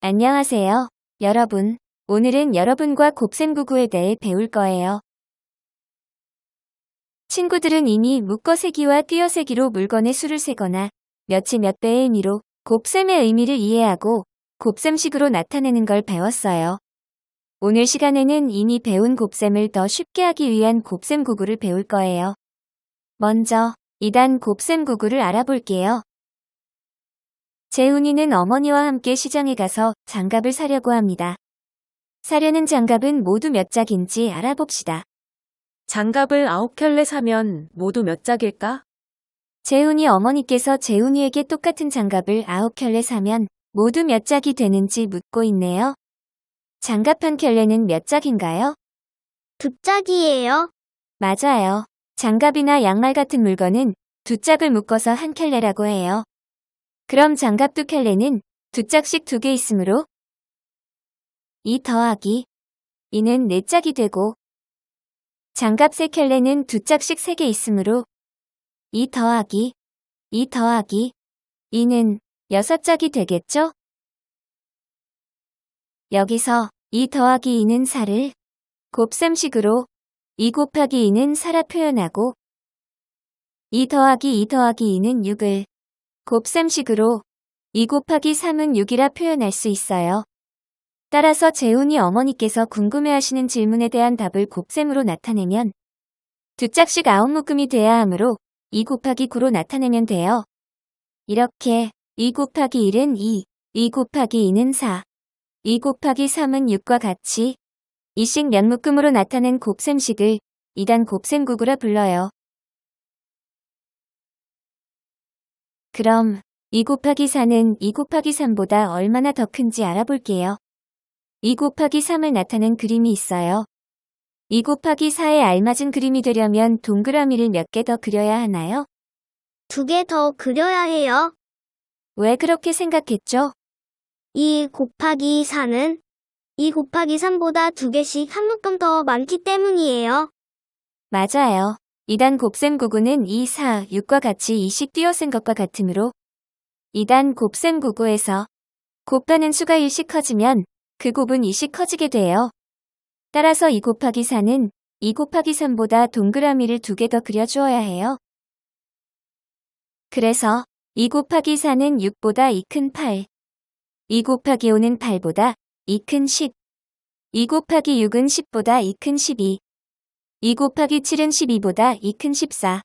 안녕하세요, 여러분. 오늘은 여러분과 곱셈구구에 대해 배울 거예요. 친구들은 이미 묶어세기와 띄어세기로 물건의 수를 세거나 몇의 몇 배의 의미로 곱셈의 의미를 이해하고 곱셈식으로 나타내는 걸 배웠어요. 오늘 시간에는 이미 배운 곱셈을 더 쉽게 하기 위한 곱셈구구를 배울 거예요. 먼저 2단 곱셈구구를 알아볼게요. 재훈이는 어머니와 함께 시장에 가서 장갑을 사려고 합니다. 사려는 장갑은 모두 몇 짝인지 알아봅시다. 장갑을 9켤레 사면 모두 몇 짝일까? 재훈이 어머니께서 재훈이에게 똑같은 장갑을 9켤레 사면 모두 몇 짝이 되는지 묻고 있네요. 장갑 한 켤레는 몇 짝인가요? 2짝이에요. 맞아요. 장갑이나 양말 같은 물건은 2짝을 묶어서 한 켤레라고 해요. 그럼 장갑 2켤레는 2짝씩 2개 있으므로 2 더하기 2는 4짝이 되고 장갑 3켤레는 2짝씩 3개 있으므로 2 더하기 2는 6짝이 되겠죠? 여기서 2 더하기 2는 4를 곱셈식으로 2 곱하기 2는 4라 표현하고 2 더하기 2는 6을 곱셈식으로 2 곱하기 3은 6이라 표현할 수 있어요. 따라서 재훈이 어머니께서 궁금해하시는 질문에 대한 답을 곱셈으로 나타내면 2짝씩 9묶음이 돼야 하므로 2 곱하기 9로 나타내면 돼요. 이렇게 2 곱하기 1은 2 곱하기 2는 4, 2 곱하기 3은 6과 같이 2씩 몇 묶음으로 나타낸 곱셈식을 2단 곱셈구구라 불러요. 그럼 2 곱하기 4는 2 곱하기 3보다 얼마나 더 큰지 알아볼게요. 2 곱하기 3을 나타낸 그림이 있어요. 2 곱하기 4에 알맞은 그림이 되려면 동그라미를 몇 개 더 그려야 하나요? 2개 더 그려야 해요. 왜 그렇게 생각했죠? 2 곱하기 4는 2 곱하기 3보다 2개씩 한 묶음 더 많기 때문이에요. 맞아요. 2단 곱셈구구는 2, 4, 6과 같이 2씩 띄어쓴 것과 같으므로 2단 곱셈구구에서 곱하는 수가 1씩 커지면 그 곱은 2씩 커지게 돼요. 따라서 2 곱하기 4는 2 곱하기 3보다 동그라미를 2개 더 그려주어야 해요. 그래서 2 곱하기 4는 6보다 2 큰 8, 2 곱하기 5는 8보다 2 큰 10, 2 곱하기 6은 10보다 2 큰 12, 2 곱하기 7은 12보다 2 큰 14,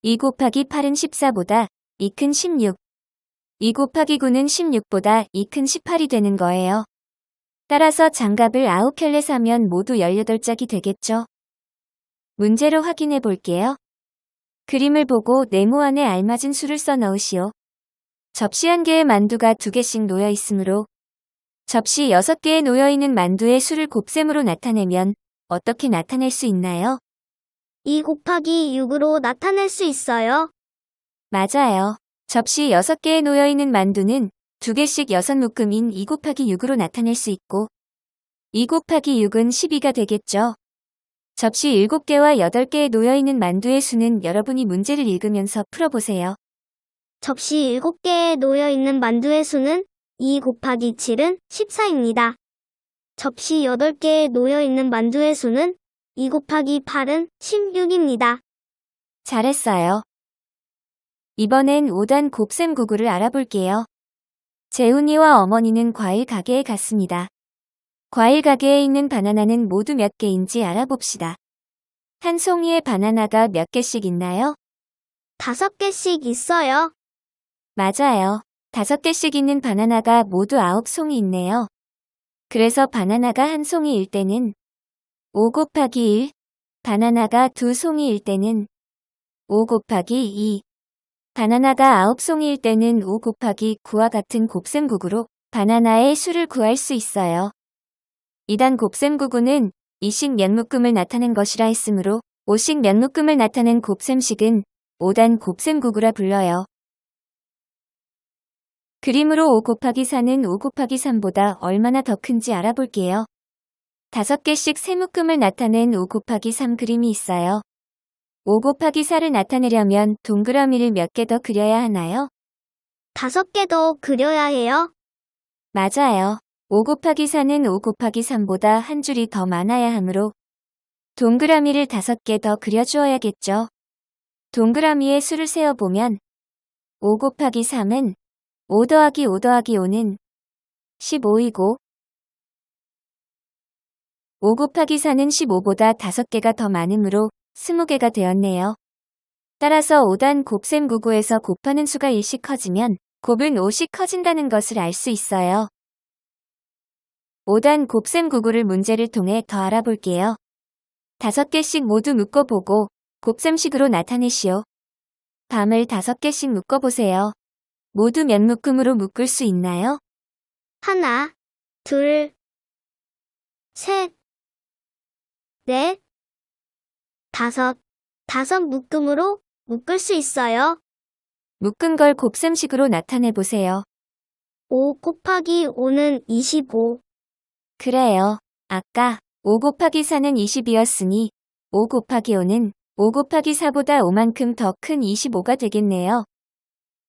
2 곱하기 8은 14보다 2 큰 16, 2 곱하기 9는 16보다 2 큰 18이 되는 거예요. 따라서 장갑을 9켤레 사면 모두 18짝이 되겠죠. 문제로 확인해 볼게요. 그림을 보고 네모안에 알맞은 수를 써 넣으시오. 접시 1개의 만두가 2개씩 놓여 있으므로 접시 6개에 놓여 있는 만두의 수를 곱셈으로 나타내면 어떻게 나타낼 수 있나요? 2 곱하기 6으로 나타낼 수 있어요. 맞아요. 접시 6개에 놓여 있는 만두는 2개씩 6묶음인 2 곱하기 6으로 나타낼 수 있고 2 곱하기 6은 12가 되겠죠. 접시 7개와 8개에 놓여 있는 만두의 수는 여러분이 문제를 읽으면서 풀어보세요. 접시 7개에 놓여 있는 만두의 수는 2 곱하기 7은 14입니다. 접시 8개에 놓여 있는 만두의 수는 2 곱하기 8은 16입니다. 잘했어요. 이번엔 5단 곱셈구구를 알아볼게요. 재훈이와 어머니는 과일 가게에 갔습니다. 과일 가게에 있는 바나나는 모두 몇 개인지 알아봅시다. 한 송이의 바나나가 몇 개씩 있나요? 5개씩 있어요. 맞아요. 5개씩 있는 바나나가 모두 9송이 있네요. 그래서 바나나가 한 송이일 때는 5 곱하기 1, 바나나가 2송이일 때는 5 곱하기 2, 바나나가 9송이일 때는 5 곱하기 9와 같은 곱셈구구로 바나나의 수를 구할 수 있어요. 2단 곱셈구구는 2씩 몇 묶음을 나타낸 것이라 했으므로 5씩 몇 묶음을 나타낸 곱셈식은 5단 곱셈구구라 불러요. 그림으로 5 곱하기 4는 5 곱하기 3보다 얼마나 더 큰지 알아볼게요. 5개씩 3묶음을 나타낸 5 곱하기 3 그림이 있어요. 5 곱하기 4를 나타내려면 동그라미를 몇 개 더 그려야 하나요? 5개 더 그려야 해요. 맞아요. 5 곱하기 4는 5 곱하기 3보다 한 줄이 더 많아야 하므로 동그라미를 5개 더 그려주어야겠죠. 동그라미에 수를 세어보면 5 곱하기 3은 5 더하기 5 더하기 5는 15이고 5 곱하기 4는 15보다 5개가 더 많으므로 20개가 되었네요. 따라서 5단 곱셈 구구에서 곱하는 수가 1씩 커지면 곱은 5씩 커진다는 것을 알 수 있어요. 5단 곱셈 구구를 문제를 통해 더 알아볼게요. 5개씩 모두 묶어보고 곱셈식으로 나타내시오. 밤을 5개씩 묶어보세요. 모두 몇 묶음으로 묶을 수 있나요? 하나, 둘, 셋, 넷, 다섯. 5묶음으로 묶을 수 있어요. 묶은 걸 곱셈식으로 나타내보세요. 5 곱하기 5는 25. 그래요. 아까 5 곱하기 4는 20이었으니 5 곱하기 5는 5 곱하기 4보다 5만큼 더 큰 25가 되겠네요.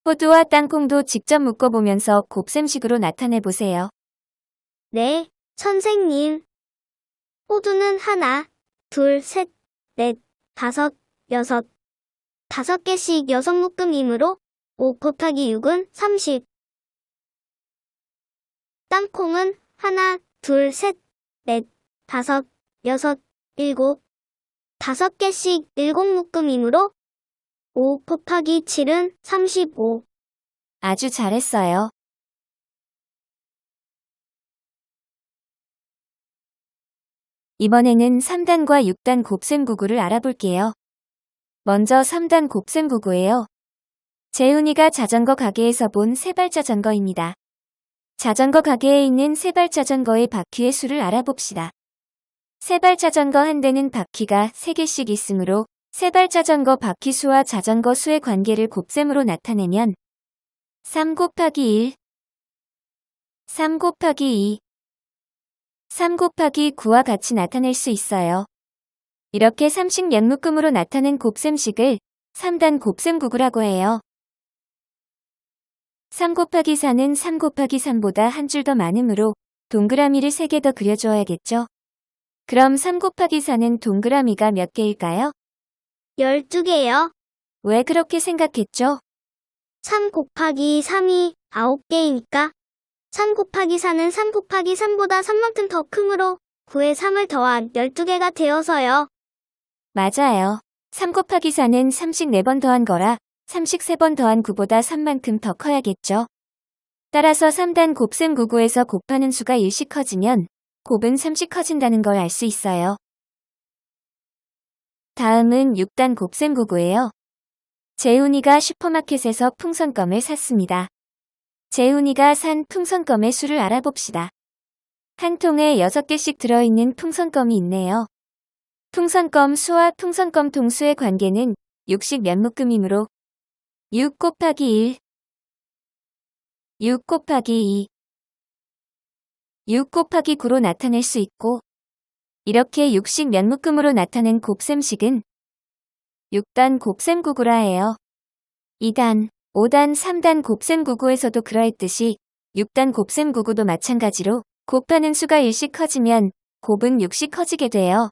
호두와 땅콩도 직접 묶어보면서 곱셈식으로 나타내보세요. 네, 선생님. 호두는 하나, 둘, 셋, 넷, 다섯, 여섯. 5개씩 6묶음이므로 5 곱하기 6은 30. 땅콩은 하나, 둘, 셋, 넷, 다섯, 여섯, 일곱. 5개씩 7묶음이므로 5 곱하기 7은 35. 아주 잘했어요. 이번에는 3단과 6단 곱셈 구구를 알아볼게요. 먼저 3단 곱셈 구구예요. 재훈이가 자전거 가게에서 본 세발 자전거입니다. 자전거 가게에 있는 세발 자전거의 바퀴의 수를 알아봅시다. 세발 자전거 한 대는 바퀴가 3개씩 있으므로 세발 자전거 바퀴 수와 자전거 수의 관계를 곱셈으로 나타내면 3 곱하기 1, 3 곱하기 2, 3 곱하기 9와 같이 나타낼 수 있어요. 이렇게 3식 몇 묶음으로 나타낸 곱셈식을 3단 곱셈 구구라고 해요. 3 곱하기 4는 3 곱하기 3보다 한 줄 더 많으므로 동그라미를 3개 더 그려줘야겠죠. 그럼 3 곱하기 4는 동그라미가 몇 개일까요? 12개요. 왜 그렇게 생각했죠? 3 곱하기 3이 9개이니까 3 곱하기 4는 3 곱하기 3보다 3만큼 더 크므로 9에 3을 더한 12개가 되어서요. 맞아요. 3 곱하기 4는 3씩 4번 더한 거라 3씩 3번 더한 9보다 3만큼 더 커야겠죠. 따라서 3단 곱셈 구구에서 곱하는 수가 1씩 커지면 곱은 3씩 커진다는 걸 알 수 있어요. 다음은 6단 곱셈 구구예요. 재훈이가 슈퍼마켓에서 풍선껌을 샀습니다. 재훈이가 산 풍선껌의 수를 알아봅시다. 한 통에 6개씩 들어있는 풍선껌이 있네요. 풍선껌 수와 풍선껌 통수의 관계는 6식 몇 묶음이므로 6 곱하기 1, 6 곱하기 2, 6 곱하기 9로 나타낼 수 있고 이렇게 6식 몇 묶음으로 나타낸 곱셈식은 6단 곱셈 구구라 해요. 2단, 5단, 3단 곱셈 구구에서도 그러했듯이 6단 곱셈 구구도 마찬가지로 곱하는 수가 1씩 커지면 곱은 6씩 커지게 돼요.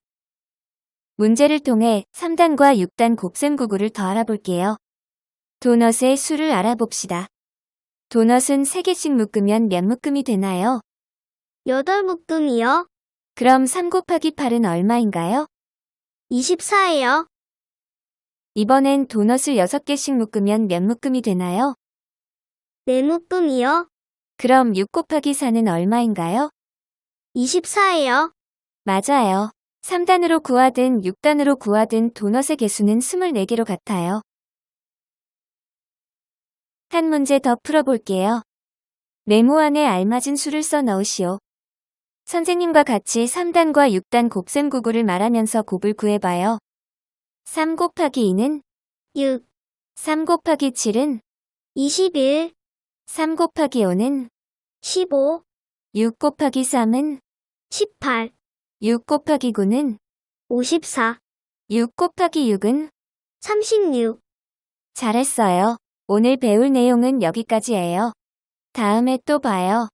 문제를 통해 3단과 6단 곱셈 구구를 더 알아볼게요. 도넛의 수를 알아봅시다. 도넛은 3개씩 묶으면 몇 묶음이 되나요? 8묶음이요. 그럼 3 곱하기 8은 얼마인가요? 24예요. 이번엔 도넛을 6개씩 묶으면 몇 묶음이 되나요? 4묶음이요. 그럼 6 곱하기 4는 얼마인가요? 24예요. 맞아요. 3단으로 구하든 6단으로 구하든 도넛의 개수는 24개로 같아요. 한 문제 더 풀어볼게요. 네모 안에 알맞은 수를 써 넣으시오. 선생님과 같이 3단과 6단 곱셈 구구를 말하면서 곱을 구해봐요. 3 곱하기 2는 6, 3 곱하기 7은 21, 3 곱하기 5는 15, 6 곱하기 3은 18, 6 곱하기 9는 54, 6 곱하기 6은 36. 잘했어요. 오늘 배울 내용은 여기까지예요. 다음에 또 봐요.